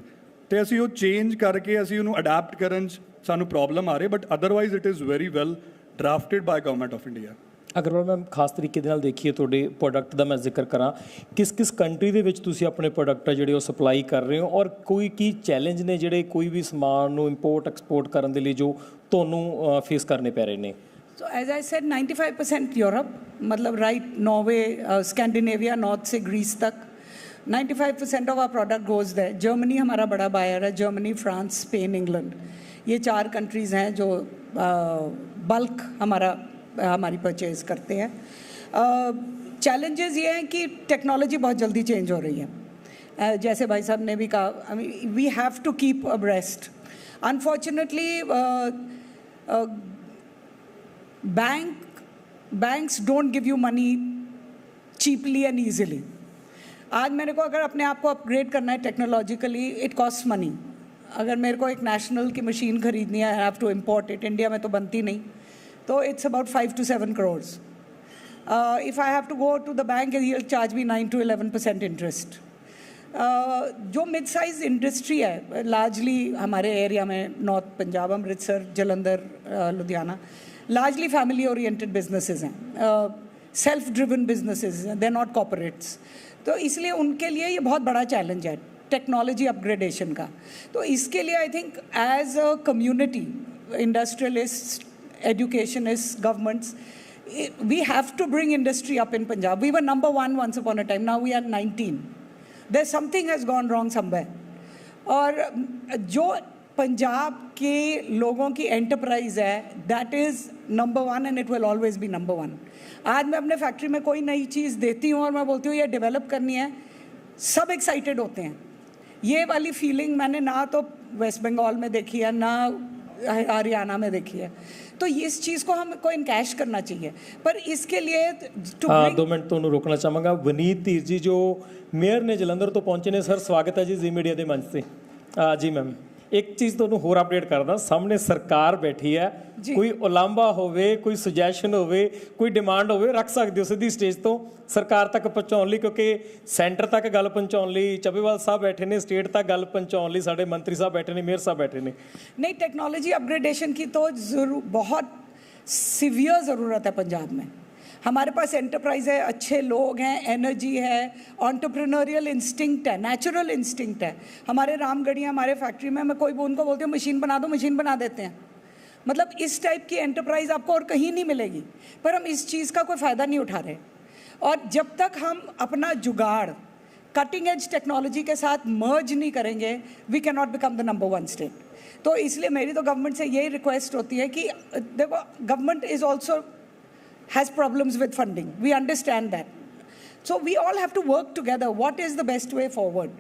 ਤੇ ਅਸੀਂ ਉਹ ਚੇਂਜ ਕਰਕੇ ਅਸੀਂ ਉਹਨੂੰ ਅਡੈਪਟ ਕਰਨ 'ਚ ਸਾਨੂੰ ਪ੍ਰੋਬਲਮ ਆ ਰਹੀ, but otherwise it is very well drafted by government of India. Agarwal ma'am ਖਾਸ ਤਰੀਕੇ ਦੇ ਨਾਲ ਦੇਖੀਏ ਤੁਹਾਡੇ ਪ੍ਰੋਡਕਟ ਦਾ ਮੈਂ ਜ਼ਿਕਰ ਕਰਾਂ ਕਿਸ ਕੰਟਰੀ ਦੇ ਵਿੱਚ ਤੁਸੀਂ ਆਪਣੇ ਪ੍ਰੋਡਕਟ ਆ ਜਿਹੜੇ ਉਹ ਸਪਲਾਈ ਕਰ ਰਹੇ ਹੋ ਔਰ ਕੋਈ ਕੀ ਚੈਲੰਜ ਨੇ ਜਿਹੜੇ ਕੋਈ ਵੀ ਸਮਾਨ ਨੂੰ ਇੰਪੋਰਟ ਐਕਸਪੋਰਟ ਕਰਨ ਦੇ ਲਈ ਜੋ ਤੁਹਾਨੂੰ ਫੇਸ ਕਰਨੇ ਪੈ ਰਹੇ ਨੇ? So as I said, 95% Europe, मतलब right Norway, Scandinavia, North से Greece तक 95% of our product goes there. Germany हमारा बड़ा buyer है, Germany, France, Spain, England. ये 4 countries हैं जो बल्क हमारी परचेज करते हैं. चैलेंजेस ये हैं कि टेक्नोलॉजी बहुत जल्दी चेंज हो रही है. जैसे भाई साहब ने भी कहा, we have to keep abreast. Unfortunately banks don't give you money cheaply and easily. आज मेरे को अगर अपने आप को अपग्रेड करना है टेक्नोलॉजिकली, इट कॉस्ट मनी. अगर मेरे को एक नेशनल की मशीन खरीदनी है, I have to import it. India में तो बनती नहीं, तो it's about 5 to 7 crores. If I have to go to the bank, he'll charge me 9 to 11% interest. जो मिड साइज इंडस्ट्री है लार्जली हमारे एरिया में, north Punjab, Amritsar, Jalandhar, Ludhiana, largely family oriented businesses हैं, सेल्फ ड्रिवन बिजनेसेस हैं, दे नॉट कॉर्पोरेट्स. तो इसलिए उनके लिए ये बहुत बड़ा चैलेंज है टेक्नोलॉजी अपग्रेडेशन का. तो इसके लिए I think as a community, industrialist, educationist, governments, we have to bring industry up in Punjab. We were number 1 once upon a time, now we are 19. There's something has gone wrong somewhere. और जो पंजाब के लोगों की enterprise है, that is number 1 and it will always be number 1. आज मैं अपने factory में कोई नई चीज़ देती हूँ और मैं बोलती हूँ ये डेवलप करनी है, सब एक्साइटेड होते हैं. ये वाली फीलिंग मैंने ना तो वेस्ट बंगाल में देखी है, ना हरियाणा में देखी है. तो इस चीज़ को हमको इनकैश करना चाहिए. पर इसके लिए हाँ 2 ਮਿੰਟ ਤੁਹਾਨੂੰ ਰੋਕਣਾ ਚਾਹਾਂਗਾ. ਵਨੀਤ ਧੀਰ ਜੀ ਜੋ ਮੇਅਰ ਨੇ ਜਲੰਧਰ ਤੋਂ ਪਹੁੰਚੇ ਨੇ, ਸਰ ਸਵਾਗਤ ਹੈ ਜੀ ਜ਼ੀ ਮੀਡੀਆ ਦੇ ਮੰਚ ਤੇ. ਜੀ ਮੈਮ, ਇੱਕ ਚੀਜ਼ ਤੁਹਾਨੂੰ ਹੋਰ ਅਪਡੇਟ ਕਰਦਾ, ਸਾਹਮਣੇ ਸਰਕਾਰ ਬੈਠੀ ਹੈ, ਕੋਈ ਉਲਾਂਭਾ ਹੋਵੇ, ਕੋਈ ਸੁਜੈਸ਼ਨ ਹੋਵੇ, ਕੋਈ ਡਿਮਾਂਡ ਹੋਵੇ, ਰੱਖ ਸਕਦੇ ਹੋ ਸਿੱਧੀ ਸਟੇਜ ਤੋਂ ਸਰਕਾਰ ਤੱਕ ਪਹੁੰਚਾਉਣ ਲਈ, ਕਿਉਂਕਿ ਸੈਂਟਰ ਤੱਕ ਗੱਲ ਪਹੁੰਚਾਉਣ ਲਈ ਚੱਬੇਵਾਲ ਸਾਹਿਬ ਬੈਠੇ ਨੇ, स्टेट तक गल पहुँचाने लिए साढ़े मंत्री साहब बैठे ने, मेयर साहब बैठे ने. नहीं, टेक्नोलॉजी अपग्रेडेशन की तो बहुत सीवियर ज़रूरत है पंजाब में. हमारे पास एंटरप्राइज है, अच्छे लोग हैं, एनर्जी है, एंटरप्रेन्योरियल इंस्टिंक्ट है, नेचुरल इंस्टिंक्ट है. हमारे रामगढ़िया हमारे फैक्ट्री में, मैं कोई उनको बोलती हूँ मशीन बना दो, मशीन बना देते हैं. मतलब इस टाइप की एंटरप्राइज आपको और कहीं नहीं मिलेगी. पर हम इस चीज़ का कोई फ़ायदा नहीं उठा रहे. और जब तक हम अपना जुगाड़ कटिंग एज टेक्नोलॉजी के साथ मर्ज नहीं करेंगे, we can not become the number 1 state. तो इसलिए मेरी तो गवर्नमेंट से यही रिक्वेस्ट होती है कि देखो, government is also has problems with funding. We understand that. So we all have to work together. What is the best way forward?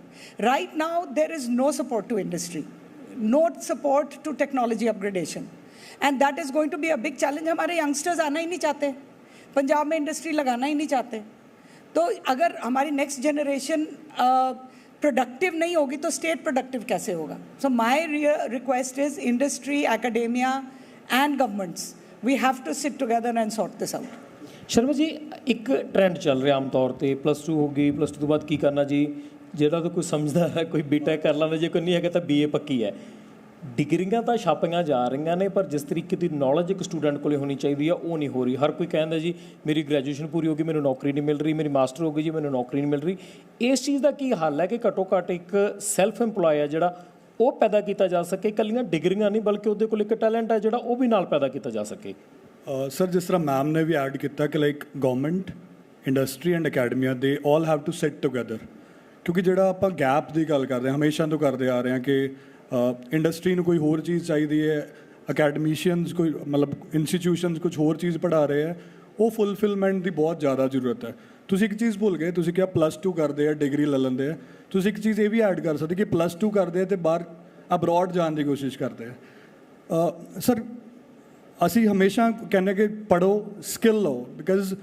Right now, there is no support to industry, no support to technology upgradation. And that is going to be a big challenge. हमारे youngsters आना ही नहीं चाहते, पंजाब में industry लगाना ही नहीं चाहते. तो अगर हमारी नेक्स्ट जनरेशन प्रोडक्टिव नहीं होगी तो स्टेट प्रोडक्टिव कैसे होगा? So my request is industry, academia and governments, we have to sit together and sort this out. Sharma ji, ਇੱਕ ਟ੍ਰੈਂਡ ਚੱਲ ਰਿਹਾ ਆਮ ਤੌਰ ਤੇ, +2 ਹੋ ਗਈ, +2 ਤੋਂ ਬਾਅਦ ਕੀ ਕਰਨਾ ਜੀ? ਜਿਹੜਾ ਤਾਂ ਕੋਈ ਸਮਝਦਾ ਹੈ ਕੋਈ ਬੀਟੈਕ ਕਰ ਲੈਂਦਾ, ਜੇ ਕੋਈ ਨਹੀਂ ਹੈਗਾ ਤਾਂ BA ਪੱਕੀ ਹੈ. ਡਿਗਰੀਆਂ ਤਾਂ ਛਾਪੀਆਂ ਜਾ ਰਹੀਆਂ ਨੇ, ਪਰ ਜਿਸ ਤਰੀਕੇ ਦੀ ਨੌਲੇਜ ਇੱਕ ਸਟੂਡੈਂਟ ਕੋਲੇ ਹੋਣੀ ਚਾਹੀਦੀ ਆ ਉਹ ਨਹੀਂ ਹੋ ਰਹੀ. ਹਰ ਕੋਈ ਕਹਿੰਦਾ ਜੀ ਮੇਰੀ ਗ੍ਰੈਜੂਏਸ਼ਨ ਪੂਰੀ ਹੋ ਗਈ, ਮੈਨੂੰ ਨੌਕਰੀ ਨਹੀਂ ਮਿਲ ਰਹੀ, ਮੇਰੀ ਮਾਸਟਰ ਹੋ ਗਈ ਜੀ, ਮੈਨੂੰ ਨੌਕਰੀ ਨਹੀਂ ਮਿਲ ਰਹੀ. ਇਸ ਚੀਜ਼ ਦਾ ਕੀ ਹੱਲ ਹੈ ਕਿ ਘੱਟੋ ਘੱਟ ਇੱਕ ਸੈਲਫ ਇੰਪਲੋਏ ਆ ਜਿਹੜਾ ਉਹ ਪੈਦਾ ਕੀਤਾ ਜਾ ਸਕੇ? ਇਕੱਲੀਆਂ ਡਿਗਰੀਆਂ ਨਹੀਂ, ਬਲਕਿ ਉਹਦੇ ਕੋਲ ਇੱਕ ਟੈਲੈਂਟ ਹੈ ਜਿਹੜਾ ਉਹ ਵੀ ਨਾਲ ਪੈਦਾ ਕੀਤਾ ਜਾ ਸਕੇ. ਸਰ, ਜਿਸ ਤਰ੍ਹਾਂ ਮੈਮ ਨੇ ਵੀ ਐਡ ਕੀਤਾ ਕਿ like government, industry and academia, they all have to sit together. ਕਿਉਂਕਿ ਜਿਹੜਾ ਆਪਾਂ ਗੈਪ ਦੀ ਗੱਲ ਕਰਦੇ ਹਾਂ, ਹਮੇਸ਼ਾ ਤੋਂ ਕਰਦੇ ਆ ਰਹੇ ਹਾਂ ਕਿ ਇੰਡਸਟਰੀ ਨੂੰ ਕੋਈ ਹੋਰ ਚੀਜ਼ ਚਾਹੀਦੀ ਹੈ, ਅਕੈਡਮੀਸ਼ੀਅਨਸ ਕੋਈ ਮਤਲਬ ਇੰਸਟੀਟਿਊਸ਼ਨਸ ਕੁਝ ਹੋਰ ਚੀਜ਼ ਪੜ੍ਹਾ ਰਹੇ ਹੈ, ਉਹ ਫੁਲਫਿਲਮੈਂਟ ਦੀ ਬਹੁਤ ਜ਼ਿਆਦਾ ਜ਼ਰੂਰਤ ਹੈ. ਤੁਸੀਂ ਇੱਕ ਚੀਜ਼ ਭੁੱਲ ਗਏ, ਤੁਸੀਂ ਕਿਹਾ +2 ਕਰਦੇ ਆ, ਡਿਗਰੀ ਲੈ ਲੈਂਦੇ ਆ. ਤੁਸੀਂ ਇੱਕ ਚੀਜ਼ ਇਹ ਵੀ ਐਡ ਕਰ ਸਕਦੇ ਕਿ +2 ਕਰਦੇ ਆ ਅਤੇ ਬਾਹਰ ਅਬਰੋਡ ਜਾਣ ਦੀ ਕੋਸ਼ਿਸ਼ ਕਰਦੇ ਆ. ਸਰ, ਅਸੀਂ ਹਮੇਸ਼ਾ ਕਹਿੰਦੇ ਕਿ ਪੜ੍ਹੋ, ਸਕਿੱਲ ਲਓ, ਬਿਕਾਜ਼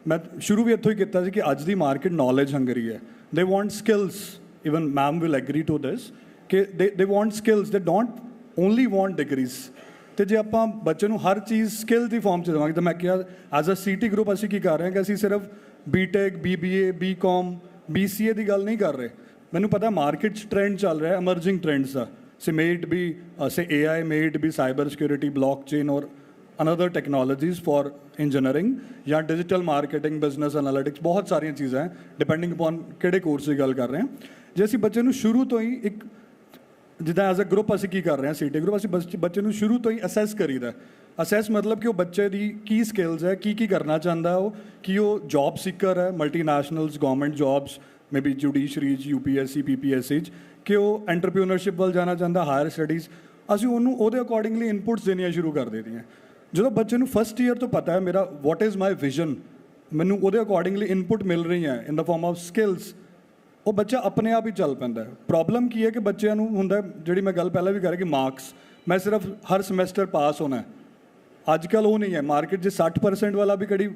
ਮੈਂ ਸ਼ੁਰੂ ਵੀ ਇੱਥੋਂ ਹੀ ਕੀਤਾ ਸੀ ਕਿ ਅੱਜ ਦੀ ਮਾਰਕੀਟ ਨੌਲੇਜ ਹੰਗਰੀ ਹੈ. They want skills. Even ma'am will agree to this ਕਿ they want skills, they don't only want degrees. ਅਤੇ ਜੇ ਆਪਾਂ ਬੱਚੇ ਨੂੰ ਹਰ ਚੀਜ਼ ਸਕਿੱਲ ਦੀ ਫਾਰਮ 'ਚ ਦੇਵਾਂਗੇ, ਤਾਂ ਮੈਂ ਕਿਹਾ ਐਜ਼ ਅ CT ਗਰੁੱਪ ਅਸੀਂ ਕੀ ਕਰ ਰਹੇ ਹਾਂ ਕਿ ਅਸੀਂ ਸਿਰਫ BTech, BBA, BCom, BCA ਦੀ ਗੱਲ ਨਹੀਂ ਕਰ ਰਹੇ. ਮੈਨੂੰ ਪਤਾ ਮਾਰਕੀਟ 'ਚ ਟ੍ਰੈਂਡ ਚੱਲ ਰਿਹਾ, ਅਮਰਜਿੰਗ ਟ੍ਰੈਂਡਸ ਦਾ, say may it be say AI, may it be cyber security, blockchain, or another technologies for engineering ਜਾਂ डिजिटल मार्केटिंग बिजनेस एनालिटिक्स बहुत सारिया चीज़ां हैं डिपेंडिंग अपॉन किहड़े कोर्स की गल कर रहे हैं जे असीं बच्चे नूं शुरू तो ही एक जिद्दां एज अ ग्रुप ਅਸੀਂ ਕੀ ਕਰ ਰਹੇ ਹਾਂ ਸੀਟੀ ਗਰੁੱਪ ਅਸੀਂ ਬੱਚੇ ਨੂੰ ਸ਼ੁਰੂ ਤੋਂ ਹੀ ਅਸੈਸ ਕਰੀਦਾ ਅਸੈਸ ਮਤਲਬ ਕਿ ਉਹ ਬੱਚੇ ਦੀ ਕੀ ਸਕਿੱਲਸ ਹੈ ਕੀ ਕਰਨਾ ਚਾਹੁੰਦਾ ਉਹ ਕਿ ਉਹ ਜੌਬ ਸੀਕਰ ਹੈ multinationals government jobs maybe judiciary UPSC PPSC 'ਚ ਕਿ ਉਹ ਐਂਟਰਪ੍ਰੀਨਰਸ਼ਿਪ ਵੱਲ ਜਾਣਾ ਚਾਹੁੰਦਾ ਹਾਇਰ ਸਟੱਡੀਜ਼ ਅਸੀਂ ਉਹਨੂੰ ਉਹਦੇ ਅਕੋਰਡਿੰਗਲੀ ਇਨਪੁਟਸ ਦੇਣੀਆਂ ਸ਼ੁਰੂ ਕਰ ਦੇਤੀਆਂ ਜਦੋਂ ਬੱਚੇ ਨੂੰ ਫਸਟ ਈਅਰ ਤੋਂ ਪਤਾ ਹੈ ਮੇਰਾ ਵਾਟ ਇਜ਼ ਮਾਈ ਵਿਜ਼ਨ ਮੈਨੂੰ ਉਹਦੇ ਅਕੋਰਡਿੰਗਲੀ ਇਨਪੁਟ ਮਿਲ ਰਹੀਆਂ ਇਨ ਦ ਫਾਰਮ ਆਫ ਸਕਿੱਲਸ ਉਹ ਬੱਚਾ ਆਪਣੇ ਆਪ ਹੀ ਚੱਲ ਪੈਂਦਾ ਹੈ ਪ੍ਰੋਬਲਮ ਕੀ ਹੈ ਕਿ ਬੱਚਿਆਂ ਨੂੰ ਹੁੰਦਾ ਜਿਹੜੀ ਮੈਂ ਗੱਲ ਪਹਿਲਾਂ ਵੀ ਕਰ ਰਿਹਾ ਕਿ ਮਾਰਕਸ ਮੈਂ ਸਿਰਫ ਹਰ ਸਮੈਸਟਰ ਪਾਸ ਹੋਣਾ ਅੱਜ ਕੱਲ੍ਹ ਉਹ ਨਹੀਂ ਹੈ ਮਾਰਕੀਟ 'ਚ 60% ਵਾਲਾ ਵੀ ਕੜੀ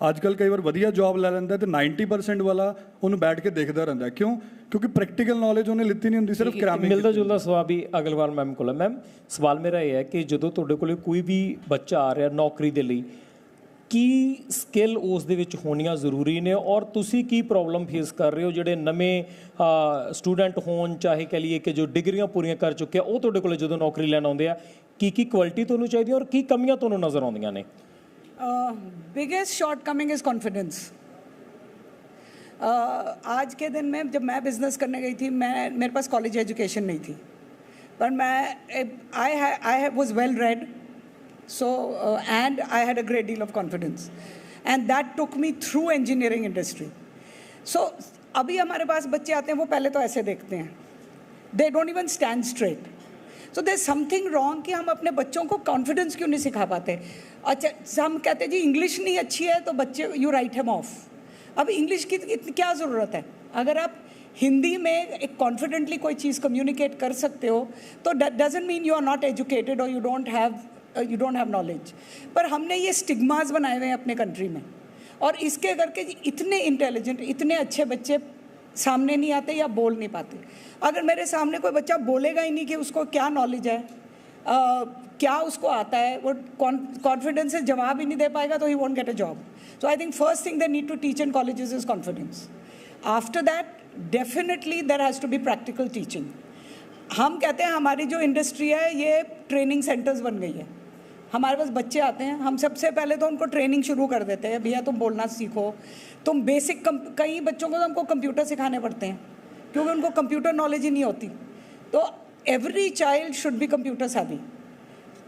ਅੱਜ ਕੱਲ੍ਹ ਕਈ ਵਾਰ ਵਧੀਆ ਜੌਬ ਲੈ ਲੈਂਦਾ ਤੇ 90% ਵਾਲਾ ਉਹਨੂੰ ਬੈਠ ਕੇ ਦੇਖਦਾ ਰਹਿੰਦਾ ਕਿਉਂ ਕਿਉਂਕਿ ਪ੍ਰੈਕਟੀਕਲ ਨੌਲੇਜ ਉਹਨੇ ਲਿੱਤੀ ਨਹੀਂ ਹੁੰਦੀ ਸਿਰਫ ਕ੍ਰਾਮਿੰਗ ਮਿਲਦਾ ਜੁਲਦਾ ਸਵਾਲ ਵੀ ਅਗਲਵਾਲ ਮੈਮ ਕੋਲ ਮੈਮ ਸਵਾਲ ਮੇਰਾ ਇਹ ਹੈ ਕਿ ਜਦੋਂ ਤੁਹਾਡੇ ਕੋਲ ਕੋਈ ਵੀ ਬੱਚਾ ਆ ਰਿਹਾ ਨੌਕਰੀ ਦੇ ਲਈ ਕੀ ਸਕਿੱਲ ਉਸ ਦੇ ਵਿੱਚ ਹੋਣੀਆਂ ਜ਼ਰੂਰੀ ਨੇ ਔਰ ਤੁਸੀਂ ਕੀ ਪ੍ਰੋਬਲਮ ਫੇਸ ਕਰ ਰਹੇ ਹੋ ਜਿਹੜੇ ਨਵੇਂ ਸਟੂਡੈਂਟ ਹੋਣ ਚਾਹੇ ਕਹਿ ਲਈਏ ਕਿ ਜੋ ਡਿਗਰੀਆਂ ਪੂਰੀਆਂ ਕਰ ਚੁੱਕੇ ਆ ਉਹ ਤੁਹਾਡੇ ਕੋਲ ਜਦੋਂ ਨੌਕਰੀ ਲੈਣ ਆਉਂਦੇ ਆ ਕੀ ਕੁਆਲਿਟੀ ਤੁਹਾਨੂੰ ਚਾਹੀਦੀ ਔਰ ਕੀ ਕਮੀਆਂ ਤੁਹਾਨੂੰ ਨਜ਼ਰ ਆਉਂਦੀਆਂ ਨੇ बिगेस्ट शॉर्टकमिंग इज़ कॉन्फिडेंस आज के दिन में जब मैं बिज़नेस करने गई थी मेरे पास कॉलेज एजुकेशन नहीं थी पर मैं I was well read so and I had a great deal of confidence and that took me through engineering industry so अभी हमारे पास बच्चे आते हैं वो पहले तो ऐसे देखते हैं they don't even stand straight so there's something wrong कि हम अपने बच्चों को confidence क्यों नहीं सिखा पाते अच्छा हम कहते हैं जी इंग्लिश नहीं अच्छी है तो बच्चे you write him off अब इंग्लिश की क्या ज़रूरत है अगर आप हिंदी में एक कॉन्फिडेंटली कोई चीज़ कम्युनिकेट कर सकते हो तो doesn't mean you are not educated और यू डोंट हैव नॉलेज पर हमने ये स्टिग्मास बनाए हुए हैं अपने कंट्री में और इसके करके इतने इंटेलिजेंट इतने अच्छे बच्चे सामने नहीं आते या बोल नहीं पाते अगर मेरे सामने कोई बच्चा बोलेगा ही नहीं कि उसको क्या नॉलेज है क्या उसको आता है वो कॉन्फिडेंस से जवाब ही नहीं दे पाएगा तो he won't get a job so I think first thing they need to teach in colleges is confidence after that definitely there has to be practical teaching हम कहते हैं हमारी जो इंडस्ट्री है ये ट्रेनिंग सेंटर्स बन गई है हमारे पास बच्चे आते हैं हम सबसे पहले तो उनको ट्रेनिंग शुरू कर देते हैं भैया तुम बोलना सीखो तुम बेसिक कई बच्चों को तो हमको कंप्यूटर सिखाने पड़ते हैं क्योंकि उनको कंप्यूटर नॉलेज ही नहीं होती तो every child should be computer savvy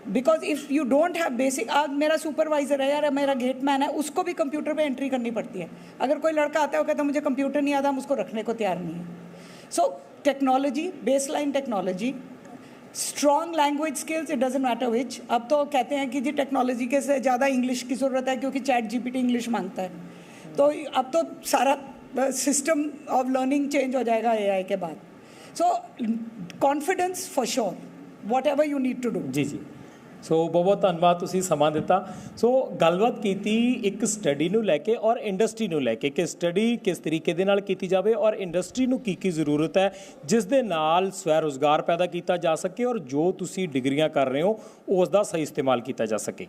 because if you don't have basic आज मेरा सुपरवाइज़र है यार मेरा गेटमैन है उसको भी कंप्यूटर पे एंट्री करनी पड़ती है अगर कोई लड़का आता है वो कहता है मुझे कंप्यूटर नहीं आता हम उसको रखने को तैयार नहीं है so technology baseline technology strong language skills it doesn't matter which अब तो कहते हैं कि जी टेक्नोलॉजी के से ज़्यादा इंग्लिश की ज़रूरत है क्योंकि ChatGPT इंग्लिश मांगता है तो अब तो सारा सिस्टम ऑफ लर्निंग चेंज हो जाएगा AI के बाद so confidence for sure whatever you need to do ਜੀ ਜੀ ਸੋ ਬਹੁਤ ਬਹੁਤ ਧੰਨਵਾਦ ਤੁਸੀਂ ਸਮਾਂ ਦਿੱਤਾ ਸੋ ਗੱਲਬਾਤ ਕੀਤੀ ਇੱਕ ਸਟੱਡੀ ਨੂੰ ਲੈ ਕੇ ਔਰ ਇੰਡਸਟਰੀ ਨੂੰ ਲੈ ਕੇ ਕਿ ਸਟੱਡੀ ਕਿਸ ਤਰੀਕੇ ਦੇ ਨਾਲ ਕੀਤੀ ਜਾਵੇ ਔਰ ਇੰਡਸਟਰੀ ਨੂੰ ਕੀ ਜ਼ਰੂਰਤ ਹੈ ਜਿਸ ਦੇ ਨਾਲ ਸਵੈ ਰੁਜ਼ਗਾਰ ਪੈਦਾ ਕੀਤਾ ਜਾ ਸਕੇ ਔਰ ਜੋ ਤੁਸੀਂ ਡਿਗਰੀਆਂ ਕਰ ਰਹੇ ਹੋ ਉਸ ਦਾ ਸਹੀ ਇਸਤੇਮਾਲ ਕੀਤਾ ਜਾ ਸਕੇ